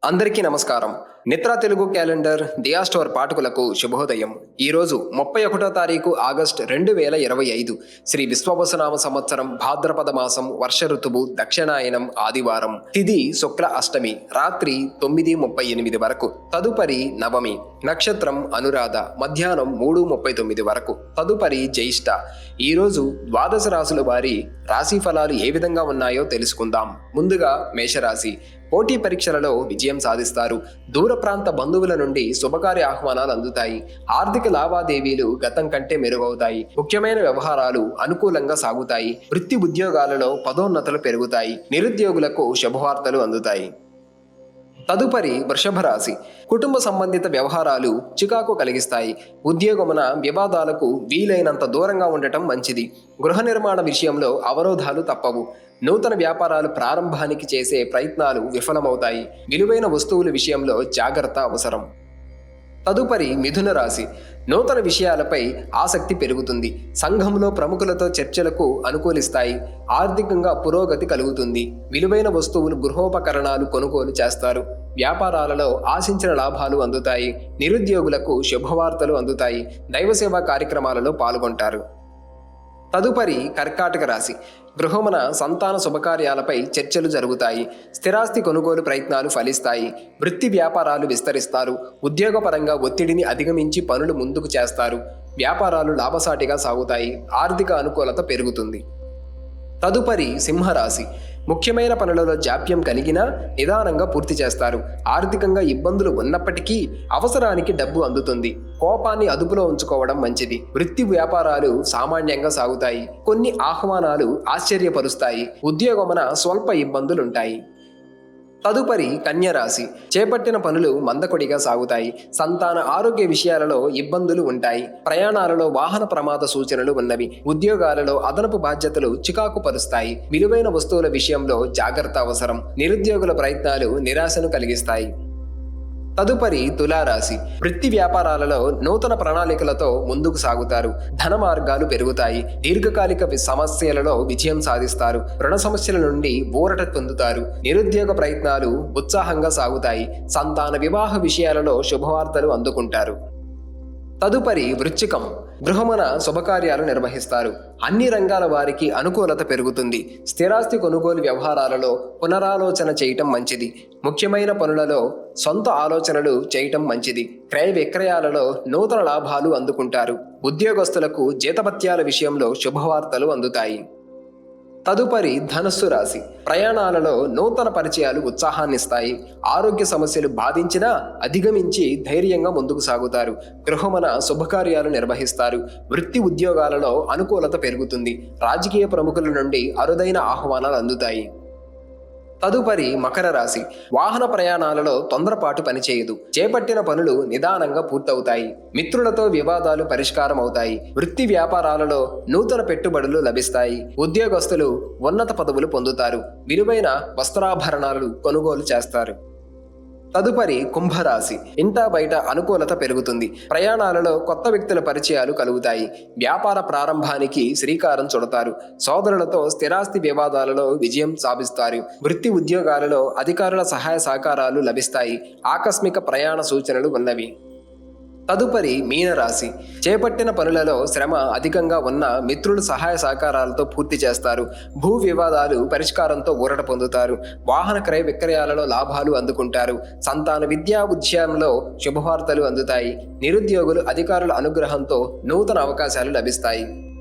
అందరికీ నమస్కారం. నిత్రా తెలుగు క్యాలెండర్ దియా స్టోర్ పాఠకులకు శుభోదయం. ఈరోజు 31వ తారీఖు ఆగస్టు 2025 శ్రీ విశ్వవసునామ సంవత్సరం భాద్రపద మాసం వర్ష ఋతువు దక్షిణాయనం ఆదివారం. తిథి శుక్ల అష్టమి రాత్రి 9:38 వరకు. తదుపరి నవమి. నక్షత్రం అనురాధ మధ్యాహ్నం 3:39 వరకు. తదుపరి జ్యేష్ఠ. ఈరోజు ద్వాదశ రాశుల వారి రాశి ఫలాలు ఏ విధంగా ఉన్నాయో తెలుసుకుందాం. ముందుగా మేషరాశి. పోటీ పరీక్షలలో విజయం సాధిస్తారు. దూర ప్రాంత బంధువుల నుండి శుభకార్య ఆహ్వానాలు అందుతాయి. ఆర్థిక లావాదేవీలు గతం కంటే మెరుగవుతాయి. ముఖ్యమైన వ్యవహారాలు అనుకూలంగా సాగుతాయి. వృత్తి ఉద్యోగాలలో పదోన్నతులు పెరుగుతాయి. నిరుద్యోగులకు శుభవార్తలు అందుతాయి. తదుపరి వృషభ రాశి. కుటుంబ సంబంధిత వ్యవహారాలు చికాకు కలిగిస్తాయి. ఉద్యోగమున వివాదాలకు వీలైనంత దూరంగా ఉండటం మంచిది. గృహ నిర్మాణ విషయంలో అవరోధాలు తప్పవు. నూతన వ్యాపారాలు ప్రారంభానికి చేసే ప్రయత్నాలు విఫలమవుతాయి. విలువైన వస్తువుల విషయంలో జాగ్రత్త అవసరం. తదుపరి మిథున రాశి. నూతన విషయాలపై ఆసక్తి పెరుగుతుంది. సంఘంలో ప్రముఖులతో చర్చలకు అనుకూలిస్తాయి. ఆర్థికంగా పురోగతి కలుగుతుంది. విలువైన వస్తువులు గృహోపకరణాలు కొనుగోలు చేస్తారు. వ్యాపారాలలో ఆశించిన లాభాలు అందుతాయి. నిరుద్యోగులకు శుభవార్తలు అందుతాయి. దైవసేవా కార్యక్రమాలలో పాల్గొంటారు. తదుపరి కర్కాటక రాశి. గృహమున సంతాన శుభకార్యాలపై చర్చలు జరుగుతాయి. స్థిరాస్తి కొనుగోలు ప్రయత్నాలు ఫలిస్తాయి. వృత్తి వ్యాపారాలు విస్తరిస్తారు. ఉద్యోగపరంగా ఒత్తిడిని అధిగమించి పనులు ముందుకు చేస్తారు. వ్యాపారాలు లాభసాటిగా సాగుతాయి. ఆర్థిక అనుకూలత పెరుగుతుంది. తదుపరి సింహరాశి. ముఖ్యమైన పనులలో జాప్యం కలిగినా నిదానంగా పూర్తి చేస్తారు. ఆర్థికంగా ఇబ్బందులు ఉన్నప్పటికీ అవసరానికి డబ్బు అందుతుంది. కోపాన్ని అదుపులో ఉంచుకోవడం మంచిది. వృత్తి వ్యాపారాలు సామాన్యంగా సాగుతాయి. కొన్ని ఆహ్వానాలు ఆశ్చర్యపరుస్తాయి. ఉద్యోగమున స్వల్ప ఇబ్బందులుంటాయి. తదుపరి కన్యరాశి. చేపట్టిన పనులు మందకొడిగా సాగుతాయి. సంతాన ఆరోగ్య విషయాలలో ఇబ్బందులు ఉంటాయి. ప్రయాణాలలో వాహన ప్రమాద సూచనలు ఉన్నవి. ఉద్యోగాలలో అదనపు బాధ్యతలు చికాకు పరుస్తాయి. విలువైన వస్తువుల విషయంలో జాగ్రత్త అవసరం. నిరుద్యోగుల ప్రయత్నాలు నిరాశను కలిగిస్తాయి. తదుపరి తులారాశి. వృత్తి వ్యాపారాలలో నూతన ప్రణాళికలతో ముందుకు సాగుతారు. ధన మార్గాలు పెరుగుతాయి. దీర్ఘకాలిక సమస్యలలో విజయం సాధిస్తారు. రుణ సమస్యల నుండి ఊరట పొందుతారు. నిరుద్యోగ ప్రయత్నాలు ఉత్సాహంగా సాగుతాయి. సంతాన వివాహ విషయాలలో శుభవార్తలు అందుకుంటారు. తదుపరి వృశ్చికం. గృహమున శుభకార్యాలు నిర్వహిస్తారు. అన్ని రంగాల వారికి అనుకూలత పెరుగుతుంది. స్థిరాస్తి కొనుగోలు వ్యవహారాలలో పునరాలోచన చేయటం మంచిది. ముఖ్యమైన పనులలో సొంత ఆలోచనలు చేయటం మంచిది. క్రయ విక్రయాలలో నూతన లాభాలు అందుకుంటారు. ఉద్యోగస్తులకు జీతభత్యాల విషయంలో శుభవార్తలు అందుతాయి. తదుపరి ధనస్సు రాశి. ప్రయాణాలలో నూతన పరిచయాలు ఉత్సాహాన్నిస్తాయి. ఆరోగ్య సమస్యలు బాధించినా అధిగమించి ధైర్యంగా ముందుకు సాగుతారు. గృహమున శుభకార్యాలు నిర్వహిస్తారు. వృత్తి ఉద్యోగాలలో అనుకూలత పెరుగుతుంది. రాజకీయ ప్రముఖుల నుండి అరుదైన ఆహ్వానాలు అందుతాయి. తదుపరి మకర రాశి. వాహన ప్రయాణాలలో తొందరపాటు పనిచేయదు. చేపట్టిన పనులు నిదానంగా పూర్తవుతాయి. మిత్రులతో వివాదాలు పరిష్కారం అవుతాయి. వృత్తి వ్యాపారాలలో నూతన పెట్టుబడులు లభిస్తాయి. ఉద్యోగస్తులు ఉన్నత పదవులు పొందుతారు. విలువైన వస్త్రాభరణాలు కొనుగోలు చేస్తారు. తదుపరి కుంభరాశి. ఇంటా బయట అనుకూలత పెరుగుతుంది. ప్రయాణాలలో కొత్త వ్యక్తుల పరిచయాలు కలుగుతాయి. వ్యాపార ప్రారంభానికి శ్రీకారం చుడతారు. సోదరులతో స్థిరాస్తి వివాదాలలో విజయం సాధిస్తారు. వృత్తి ఉద్యోగాలలో అధికారుల సహాయ సహకారాలు లభిస్తాయి. ఆకస్మిక ప్రయాణ సూచనలు ఉన్నవి. తదుపరి మీనరాశి. చేపట్టిన పనులలో శ్రమ అధికంగా ఉన్న మిత్రులు సహాయ సహకారాలతో పూర్తి చేస్తారు. భూ వివాదాలు పరిష్కారంతో ఊరట పొందుతారు. వాహన క్రయ విక్రయాలలో లాభాలు అందుకుంటారు. సంతాన విద్యా ఉద్యమంలో శుభవార్తలు అందుతాయి. నిరుద్యోగులు అధికారుల అనుగ్రహంతో నూతన అవకాశాలు లభిస్తాయి.